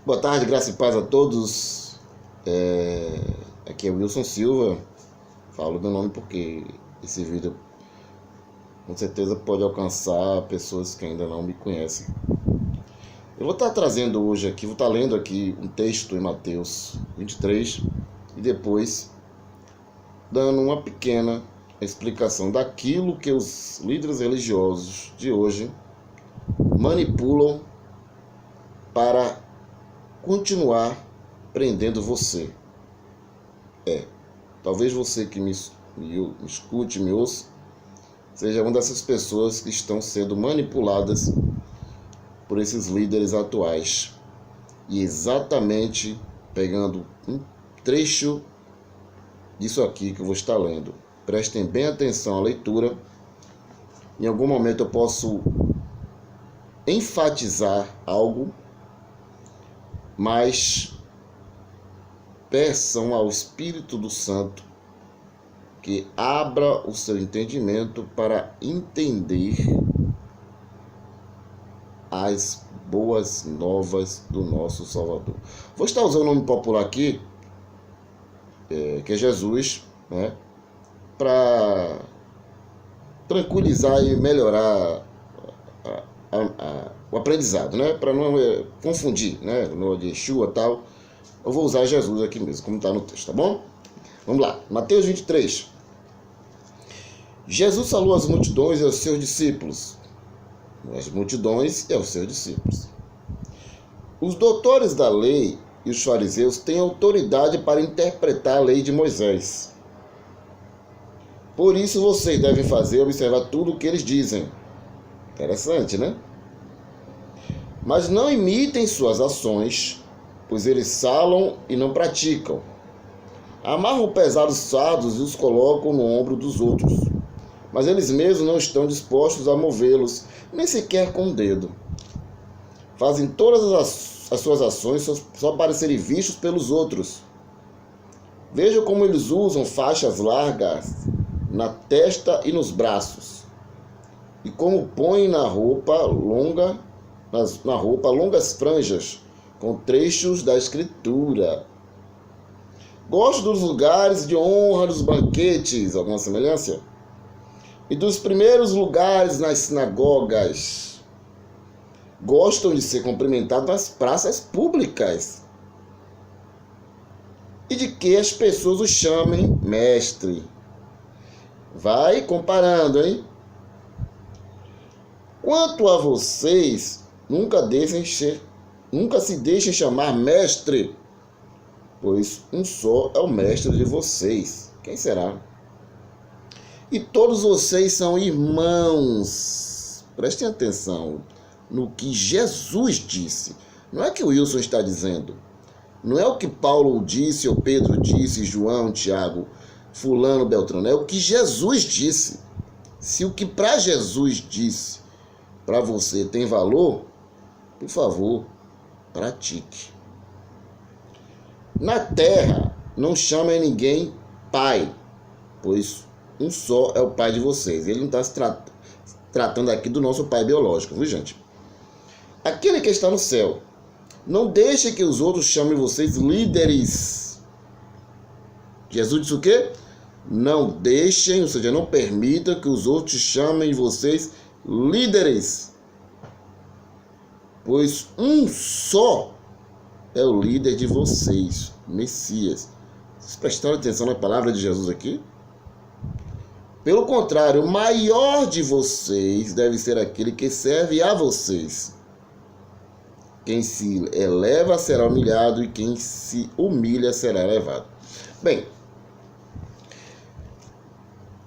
Boa tarde, graça e paz a todos. Aqui é Wilson Silva. Falo meu nome porque esse vídeo com certeza pode alcançar pessoas que ainda não me conhecem. Eu vou estar trazendo hoje aqui, vou estar lendo aqui um texto em Mateus 23 e depois dando uma pequena explicação daquilo que os líderes religiosos de hoje manipulam para continuar prendendo você. Talvez você que me escute, me ouça, seja uma dessas pessoas que estão sendo manipuladas por esses líderes atuais. E exatamente pegando um trecho disso aqui que eu vou estar lendo. Prestem bem atenção à leitura. Em algum momento eu posso enfatizar algo, mas peçam ao Espírito do Santo que abra o seu entendimento para entender as boas novas do nosso Salvador. Vou estar usando o nome popular aqui, que é Jesus, né, para tranquilizar e melhorar o aprendizado, né, para não confundir, né, no de Yeshua e tal. Eu vou usar Jesus aqui mesmo, como está no texto, tá bom? Vamos lá, Mateus 23. Jesus falou às multidões e aos seus discípulos. As multidões e aos seus discípulos. Os doutores da lei e os fariseus têm autoridade para interpretar a lei de Moisés. Por isso vocês devem observar tudo o que eles dizem. Interessante, né? Mas não imitem suas ações, pois eles falam e não praticam. Amarram pesados fardos e os colocam no ombro dos outros, mas eles mesmos não estão dispostos a movê-los, nem sequer com o dedo. Fazem todas as suas ações só para serem vistos pelos outros. Veja como eles usam faixas largas na testa e nos braços, e como põem na roupa longas franjas com trechos da Escritura. Gosto dos lugares de honra dos banquetes, alguma semelhança? E dos primeiros lugares nas sinagogas. Gostam de ser cumprimentados nas praças públicas. E de que as pessoas o chamem mestre. Vai comparando, hein? Quanto a vocês, nunca se deixem chamar mestre, pois um só é o mestre de vocês. Quem será? E todos vocês são irmãos. Prestem atenção no que Jesus disse. Não é que o Wilson está dizendo. Não é o que Paulo disse, ou Pedro disse, João, Tiago, fulano, Beltrano. É o que Jesus disse. Se o que para Jesus disse, para você tem valor, por favor, pratique. Na terra, não chamem ninguém pai, pois um só é o pai de vocês. Ele não está se tratando aqui do nosso pai biológico, viu, gente? Aquele que está no céu. Não deixe que os outros chamem vocês líderes. Jesus disse o quê? Não deixem, ou seja, não permitam que os outros chamem vocês líderes. Pois um só é o líder de vocês, Messias. Vocês prestaram atenção na palavra de Jesus aqui? Pelo contrário, o maior de vocês deve ser aquele que serve a vocês. Quem se eleva será humilhado e quem se humilha será elevado. Bem,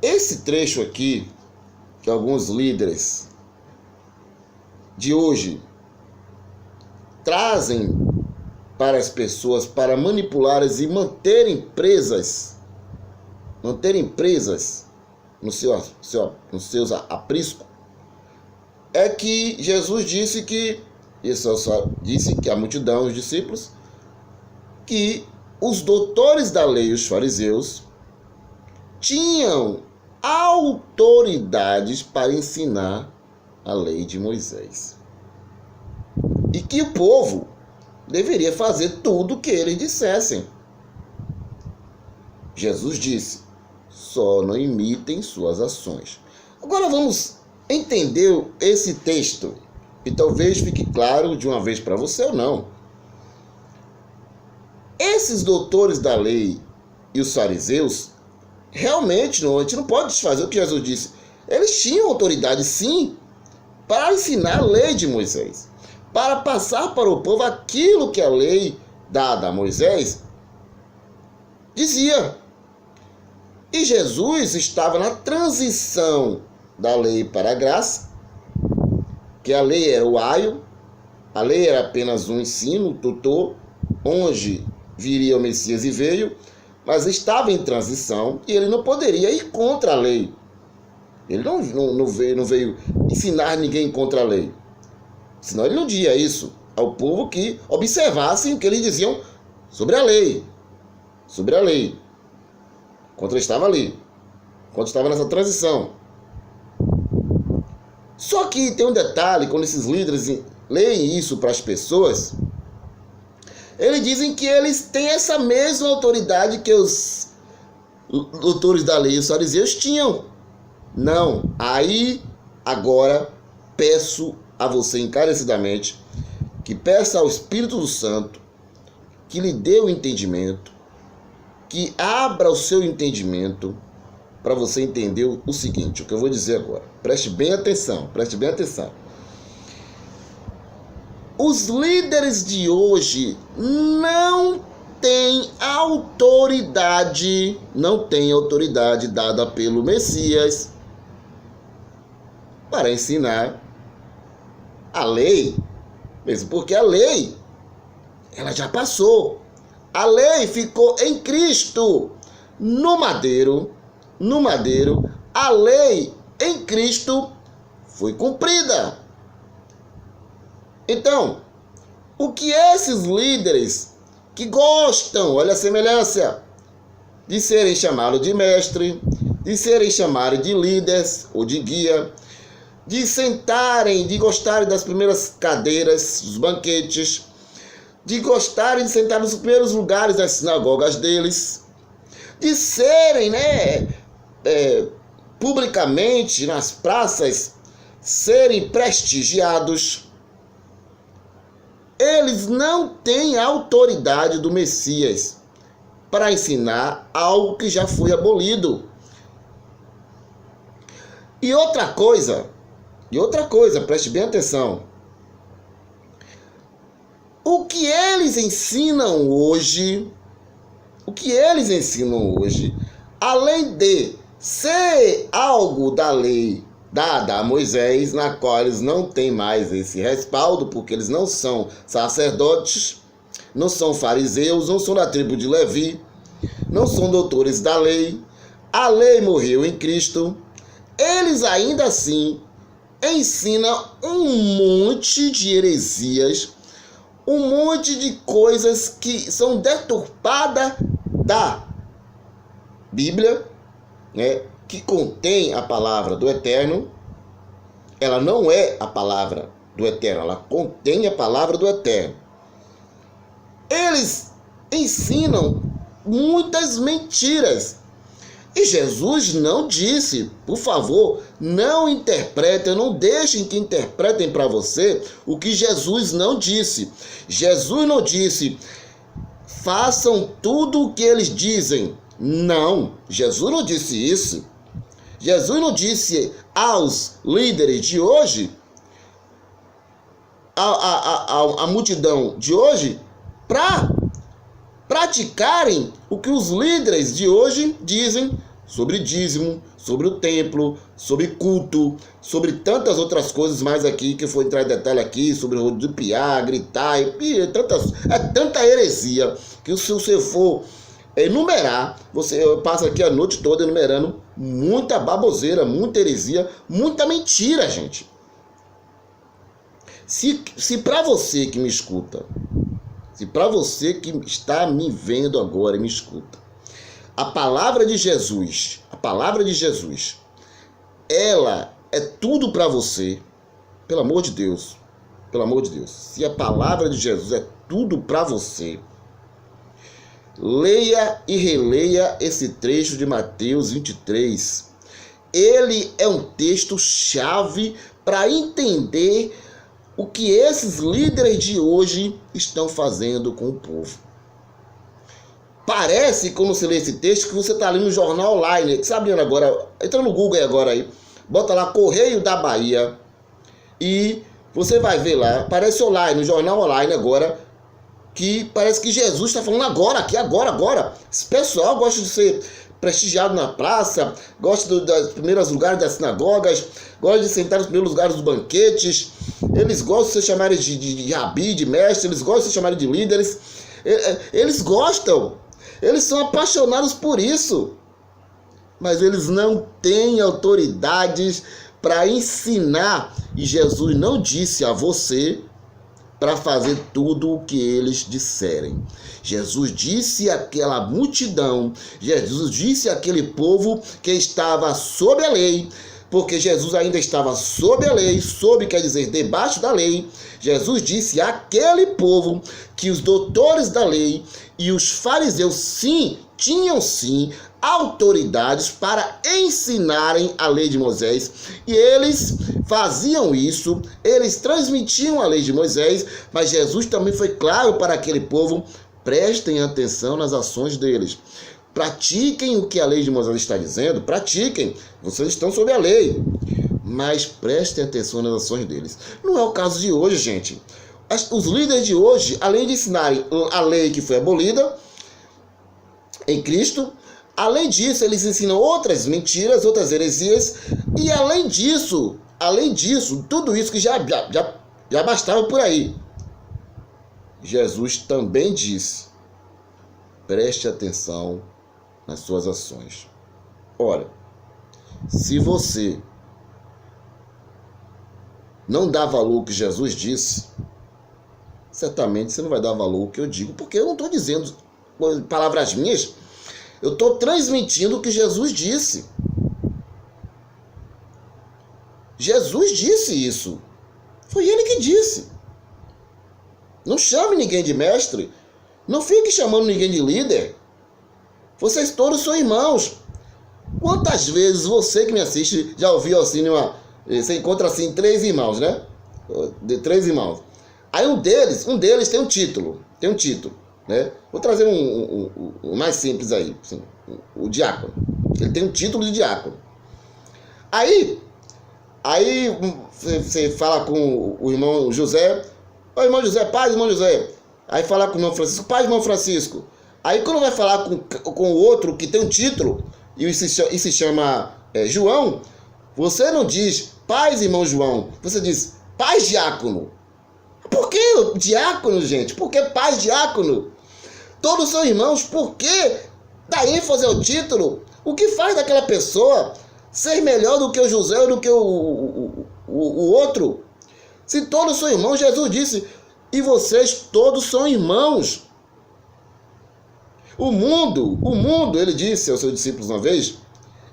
esse trecho aqui, que alguns líderes de hoje trazem para as pessoas para manipulá-las e manterem presas nos seus apriscos, é que Jesus disse que, isso só disse que a multidão, os discípulos, que os doutores da lei, os fariseus, tinham autoridades para ensinar a lei de Moisés. E que o povo deveria fazer tudo o que eles dissessem. Jesus disse: só não imitem suas ações. Agora vamos entender esse texto, e talvez fique claro de uma vez para você ou não. Esses doutores da lei e os fariseus, realmente, a gente não pode desfazer o que Jesus disse. Eles tinham autoridade, sim, para ensinar a lei de Moisés, para passar para o povo aquilo que a lei dada a Moisés dizia. E Jesus estava na transição da lei para a graça, que a lei era o aio, a lei era apenas um ensino, um tutor, onde viria o Messias e veio, mas estava em transição e ele não poderia ir contra a lei. Ele não veio ensinar ninguém contra a lei. Senão ele não dizia isso ao povo que observassem o que eles diziam sobre a lei. Sobre a lei. Quando ele estava ali. Quando estava nessa transição. Só que tem um detalhe, quando esses líderes leem isso para as pessoas, eles dizem que eles têm essa mesma autoridade que os doutores da lei e os fariseus tinham. Não. Aí, agora, peço a você encarecidamente que peça ao Espírito Santo que lhe dê o entendimento, que abra o seu entendimento para você entender o seguinte, o que eu vou dizer agora. Preste bem atenção, preste bem atenção. Os líderes de hoje não têm autoridade dada pelo Messias para ensinar a lei, mesmo porque a lei, ela já passou. A lei ficou em Cristo, no madeiro, a lei em Cristo foi cumprida. Então, o que esses líderes que gostam, olha a semelhança, de serem chamados de mestre, de serem chamados de líderes ou de guia, de sentarem, de gostarem das primeiras cadeiras, dos banquetes, de gostarem de sentar nos primeiros lugares das sinagogas deles, de serem, publicamente nas praças, serem prestigiados. Eles não têm a autoridade do Messias para ensinar algo que já foi abolido. E outra coisa, preste bem atenção. O que eles ensinam hoje, além de ser algo da lei dada a Moisés, na qual eles não têm mais esse respaldo, porque eles não são sacerdotes, não são fariseus, não são da tribo de Levi, não são doutores da lei, a lei morreu em Cristo, eles ainda assim ensinam um monte de heresias, um monte de coisas que são deturpadas da Bíblia, que contém a palavra do Eterno. Ela não é a palavra do Eterno, ela contém a palavra do Eterno. Eles ensinam muitas mentiras. E Jesus não disse, por favor, não interpretem, não deixem que interpretem para você o que Jesus não disse. Jesus não disse, façam tudo o que eles dizem. Não, Jesus não disse isso. Jesus não disse aos líderes de hoje, a multidão de hoje, para praticarem o que os líderes de hoje dizem sobre dízimo, sobre o templo, sobre culto, sobre tantas outras coisas mais aqui, que eu vou entrar em detalhe aqui, sobre rodopiar, gritar, e tanta heresia, que se você for enumerar, você passa aqui a noite toda enumerando muita baboseira, muita heresia, muita mentira, gente. Se para você que me escuta, se para você que está me vendo agora e me escuta, a palavra de Jesus, ela é tudo para você, pelo amor de Deus, pelo amor de Deus, se a palavra de Jesus é tudo para você, leia e releia esse trecho de Mateus 23. Ele é um texto-chave para entender o que esses líderes de hoje estão fazendo com o povo. Parece, quando você lê esse texto, que você está ali no jornal online. Você está abrindo agora, entra no Google agora aí, bota lá Correio da Bahia e você vai ver lá, parece online, no jornal online agora, que parece que Jesus está falando agora, aqui, agora. Esse pessoal gosta de ser prestigiado na praça, gosta dos primeiros lugares das sinagogas, gosta de sentar nos primeiros lugares dos banquetes, eles gostam de ser chamados de rabi, de mestre, eles gostam de ser chamados de líderes, eles gostam, eles são apaixonados por isso, mas eles não têm autoridades para ensinar, e Jesus não disse a você para fazer tudo o que eles disserem. Jesus disse àquela multidão, Jesus disse àquele povo que estava sob a lei, porque Jesus ainda estava sob a lei, sob quer dizer debaixo da lei. Jesus disse àquele povo que os doutores da lei e os fariseus tinham autoridades para ensinarem a lei de Moisés, e eles faziam isso, eles transmitiam a lei de Moisés, mas Jesus também foi claro para aquele povo: prestem atenção nas ações deles, pratiquem o que a lei de Moisés está dizendo, pratiquem, vocês estão sob a lei, mas prestem atenção nas ações deles. Não é o caso de hoje, gente. Os líderes de hoje, além de ensinarem a lei que foi abolida em Cristo, além disso, eles ensinam outras mentiras, outras heresias, e além disso, tudo isso que já bastava por aí, Jesus também disse: preste atenção nas suas ações. Ora, se você não dá valor ao que Jesus disse, certamente você não vai dar valor ao que eu digo, porque eu não estou dizendo palavras minhas, eu estou transmitindo o que Jesus disse. Jesus disse isso. Foi ele que disse. Não chame ninguém de mestre. Não fique chamando ninguém de líder. Vocês todos são irmãos. Quantas vezes você que me assiste já ouviu assim você encontra assim 3 irmãos, né? 3 irmãos. Aí um deles tem um título. Né? Vou trazer um mais simples aí, assim, o diácono. Ele tem um título de diácono. Aí você fala com o irmão José: ô irmão José, paz, irmão José. Aí fala com o irmão Francisco: paz, irmão Francisco. Aí quando vai falar com o outro que tem um título e se chama João, você não diz paz, irmão João, você diz paz, diácono. Por que diácono, gente? Por que paz, diácono? Todos são irmãos, por que dar ênfase ao título? O que faz daquela pessoa ser melhor do que o José ou do que o outro? Se todos são irmãos, Jesus disse: e vocês todos são irmãos. O mundo, ele disse aos seus discípulos uma vez,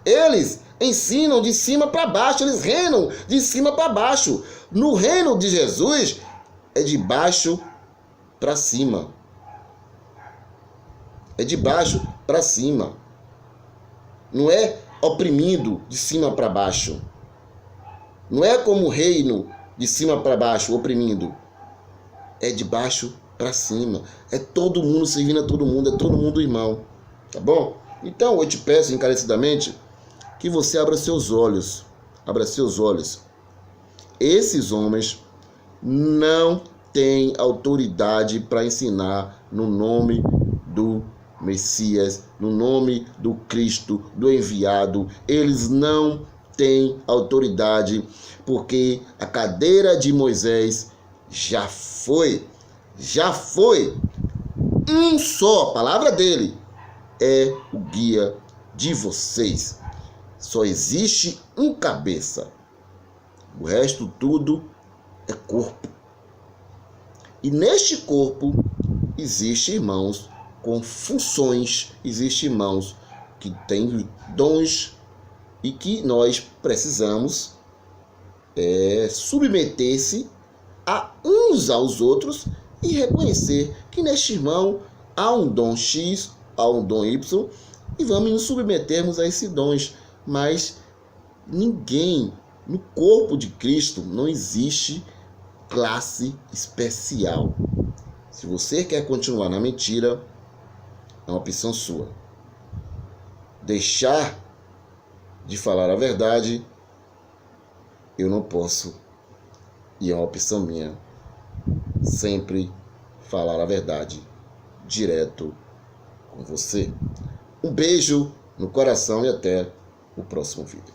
eles ensinam de cima para baixo, eles reinam de cima para baixo. No reino de Jesus, é de baixo para cima. É de baixo para cima. Não é oprimido de cima para baixo. Não é como o reino de cima para baixo, oprimindo. É de baixo para cima. É todo mundo servindo a todo mundo, é todo mundo irmão. Tá bom? Então eu te peço encarecidamente que você abra seus olhos. Abra seus olhos. Esses homens não têm autoridade para ensinar no nome do Messias, no nome do Cristo, do enviado. Eles não têm autoridade, porque a cadeira de Moisés já foi. Um só, a palavra dele é o guia de vocês. Só existe um cabeça. O resto tudo é corpo. E neste corpo existe irmãos com funções, existe irmãos que têm dons e que nós precisamos submeter-se a uns aos outros e reconhecer que neste irmão há um dom X, há um dom Y, e vamos nos submetermos a esses dons. Mas ninguém, no corpo de Cristo, não existe classe especial. Se você quer continuar na mentira, é uma opção sua. Deixar de falar a verdade, eu não posso. E é uma opção minha. Sempre falar a verdade direto com você. Um beijo no coração e até o próximo vídeo.